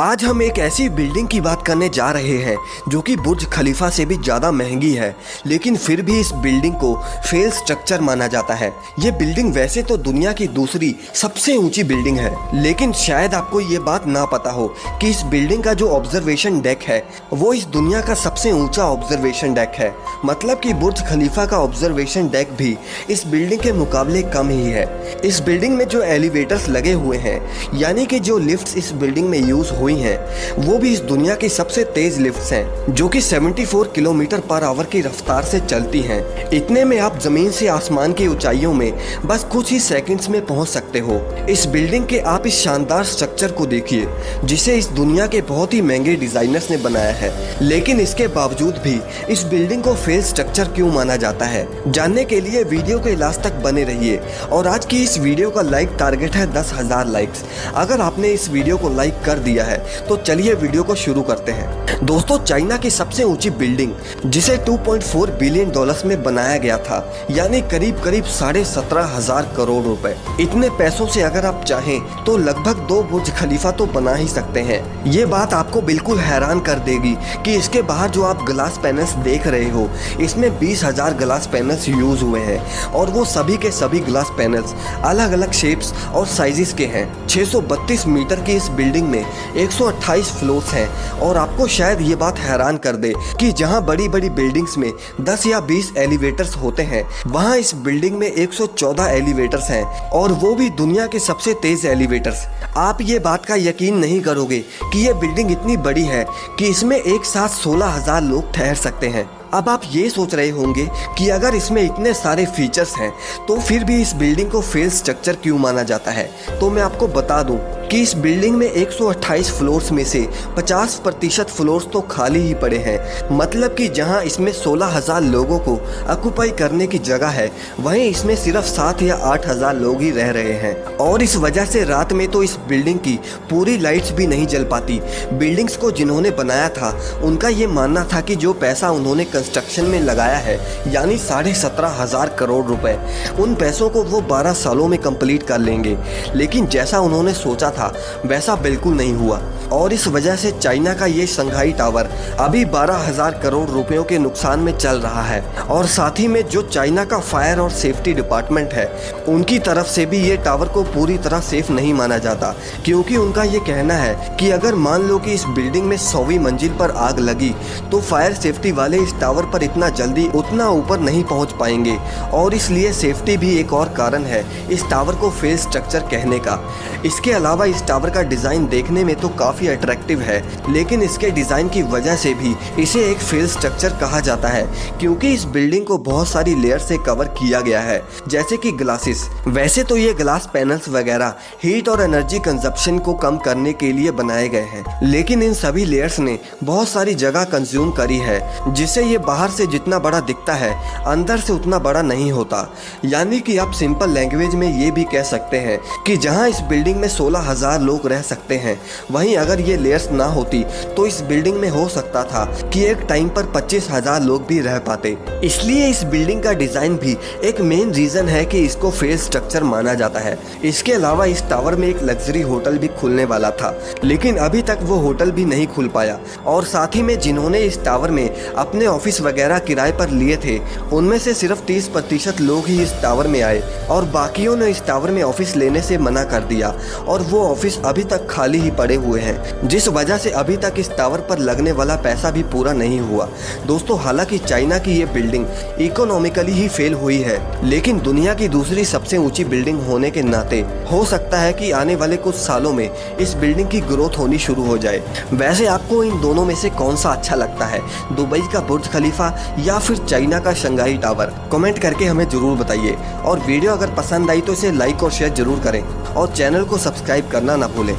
आज हम एक ऐसी बिल्डिंग की बात करने जा रहे हैं जो कि बुर्ज खलीफा से भी ज़्यादा महंगी है, लेकिन फिर भी इस बिल्डिंग को फेल स्ट्रक्चर माना जाता है। ये बिल्डिंग वैसे तो दुनिया की दूसरी सबसे ऊंची बिल्डिंग है, लेकिन शायद आपको ये बात ना पता हो कि इस बिल्डिंग का जो ऑब्जर्वेशन डेक है वो इस दुनिया का सबसे ऊंचा ऑब्जर्वेशन डेक है। मतलब कि बुर्ज खलीफा का ऑब्जर्वेशन डेक भी इस बिल्डिंग के मुकाबले कम ही है। इस बिल्डिंग में जो एलिवेटर्स लगे हुए हैं, यानी कि जो लिफ्ट्स इस बिल्डिंग में यूज हुई हैं, वो भी इस दुनिया की सबसे तेज लिफ्ट्स हैं, जो कि 74 किलोमीटर पर आवर की रफ्तार से चलती हैं। इतने में आप जमीन से आसमान की ऊंचाइयों में बस कुछ ही सेकंड्स में पहुंच सकते हो। इस बिल्डिंग के आप इस शानदार स्ट्रक्चर को देखिए, जिसे इस दुनिया के बहुत ही महंगे डिजाइनर्स ने बनाया है, लेकिन इसके बावजूद भी इस बिल्डिंग को फेल स्ट्रक्चर क्यों माना जाता है, जानने के लिए वीडियो के लास्ट तक बने रहिए। और आज की इस वीडियो का लाइक टारगेट है 10,000 लाइक्स। अगर आपने इस वीडियो को लाइक कर दिया है तो चलिए वीडियो को शुरू करते हैं। दोस्तों, चाइना की सबसे ऊंची बिल्डिंग, जिसे 2.4 बिलियन डॉलर्स में बनाया गया था, यानी करीब 17,500 करोड़ रुपए। इतने पैसों से अगर आप चाहें तो लगभग 2 बुर्ज खलीफा तो बना ही सकते हैं। ये बात आपको बिल्कुल हैरान कर देगी कि इसके बाहर जो आप ग्लास पैनल्स देख रहे हो, इसमें 20,000 ग्लास पैनल्स यूज हुए हैं, और वो सभी के सभी ग्लास पैनल्स अलग अलग शेप्स और साइजेस के हैं। 632 मीटर की इस बिल्डिंग में 128 फ्लोर्स हैं, और आपको शायद ये बात हैरान कर दे कि जहां बड़ी बड़ी बिल्डिंग्स में 10 या 20 एलिवेटर्स होते हैं, वहां इस बिल्डिंग में 114 एलिवेटर्स हैं, और वो भी दुनिया के सबसे तेज एलिवेटर्स। आप ये बात का यकीन नहीं करोगे कि ये बिल्डिंग इतनी बड़ी है कि इसमें एक साथ 16,000 लोग ठहर सकते हैं। अब आप ये सोच रहे होंगे कि अगर इसमें इतने सारे फीचर्स हैं तो फिर भी इस बिल्डिंग को फेल स्ट्रक्चर क्यों माना जाता है। तो मैं आपको बता दूं कि इस बिल्डिंग में 128 फ्लोर्स में से 50% फ्लोर्स तो खाली ही पड़े हैं। मतलब कि जहां इसमें 16,000 लोगों को ऑक्युपाई करने की जगह है, वहीं इसमें सिर्फ 7 या 8,000 लोग ही रह रहे हैं। और इस वजह से रात में तो इस बिल्डिंग की पूरी लाइट्स भी नहीं जल पाती। बिल्डिंग्स को जिन्होंने बनाया था, उनका ये मानना था कि जो पैसा उन्होंने कंस्ट्रक्शन में लगाया है, यानी 17,500 करोड़ रुपए, उन पैसों को वो 12 सालों में कंप्लीट कर लेंगे। लेकिन जैसा उन्होंने सोचा था वैसा बिल्कुल नहीं हुआ, और इस वजह से चाइना का ये शंघाई टावर अभी 12,000 करोड़ रुपयों के नुकसान में चल रहा है। और साथ ही में जो चाइना का फायर और सेफ्टी डिपार्टमेंट है, उनकी तरफ से भी ये टावर को पूरी तरह सेफ नहीं माना जाता, क्योंकि उनका ये कहना है कि अगर मान लो कि इस बिल्डिंग में 100वीं मंजिल पर आग लगी तो फायर सेफ्टी वाले इस टावर पर इतना जल्दी उतना ऊपर नहीं पहुंच पाएंगे, और इसलिए सेफ्टी भी एक और कारण है इस टावर को फेल स्ट्रक्चर कहने का। इसके अलावा इस टावर का डिज़ाइन देखने में तो काफ़ी अट्रैक्टिव है, लेकिन इसके डिज़ाइन की वजह से भी इसे एक फेल स्ट्रक्चर कहा जाता है, क्योंकि इस बिल्डिंग को बहुत सारी लेयर से कवर किया गया है, जैसे कि ग्लासेस। वैसे तो ये ग्लास पैनल्स वगैरह हीट और एनर्जी कंजप्शन को कम करने के लिए बनाए गए हैं, लेकिन इन सभी लेयर्स ने बहुत सारी जगह कंज्यूम करी है, जिससे ये बाहर से जितना बड़ा दिखता है, अंदर से उतना बड़ा नहीं होता। यानी कि आप सिंपल लैंग्वेज में ये भी कह सकते हैं कि जहां इस बिल्डिंग में 16,000 लोग रह सकते हैं, वहीं अगर ये लेयर्स ना होती तो इस बिल्डिंग में हो सकता था कि एक टाइम पर 25,000 लोग भी रह पाते। इसलिए इस बिल्डिंग का डिजाइन भी एक मेन रीजन है कि इसको फेल स्ट्रक्चर माना जाता है। इसके अलावा इस टावर में एक लग्जरी होटल भी खुलने वाला था, लेकिन अभी तक वो होटल भी नहीं खुल पाया। और साथ ही में जिन्होंने इस टावर में अपने ऑफिस वगैरह किराए पर लिए थे, उनमें से सिर्फ 30% लोग ही इस टावर में आए, और बाकियों ने इस टावर में ऑफिस लेने से मना कर दिया, और वो ऑफिस अभी तक खाली ही पड़े हुए हैं, जिस वजह से अभी तक इस टावर पर लगने वाला पैसा भी पूरा नहीं हुआ। दोस्तों, हालांकि चाइना की ये बिल्डिंग इकोनॉमिकली ही फेल हुई है, लेकिन दुनिया की दूसरी सबसे ऊंची बिल्डिंग होने के नाते हो सकता है कि आने वाले कुछ सालों में इस बिल्डिंग की ग्रोथ होनी शुरू हो जाए। वैसे आपको इन दोनों में से कौन सा अच्छा लगता है, दुबई का बुर्ज खलीफा या फिर चाइना का शंघाई टावर? कमेंट करके हमें जरूर बताइए, और वीडियो अगर पसंद आई तो इसे लाइक और शेयर जरूर करें, और चैनल को सब्सक्राइब करना ना भूलें।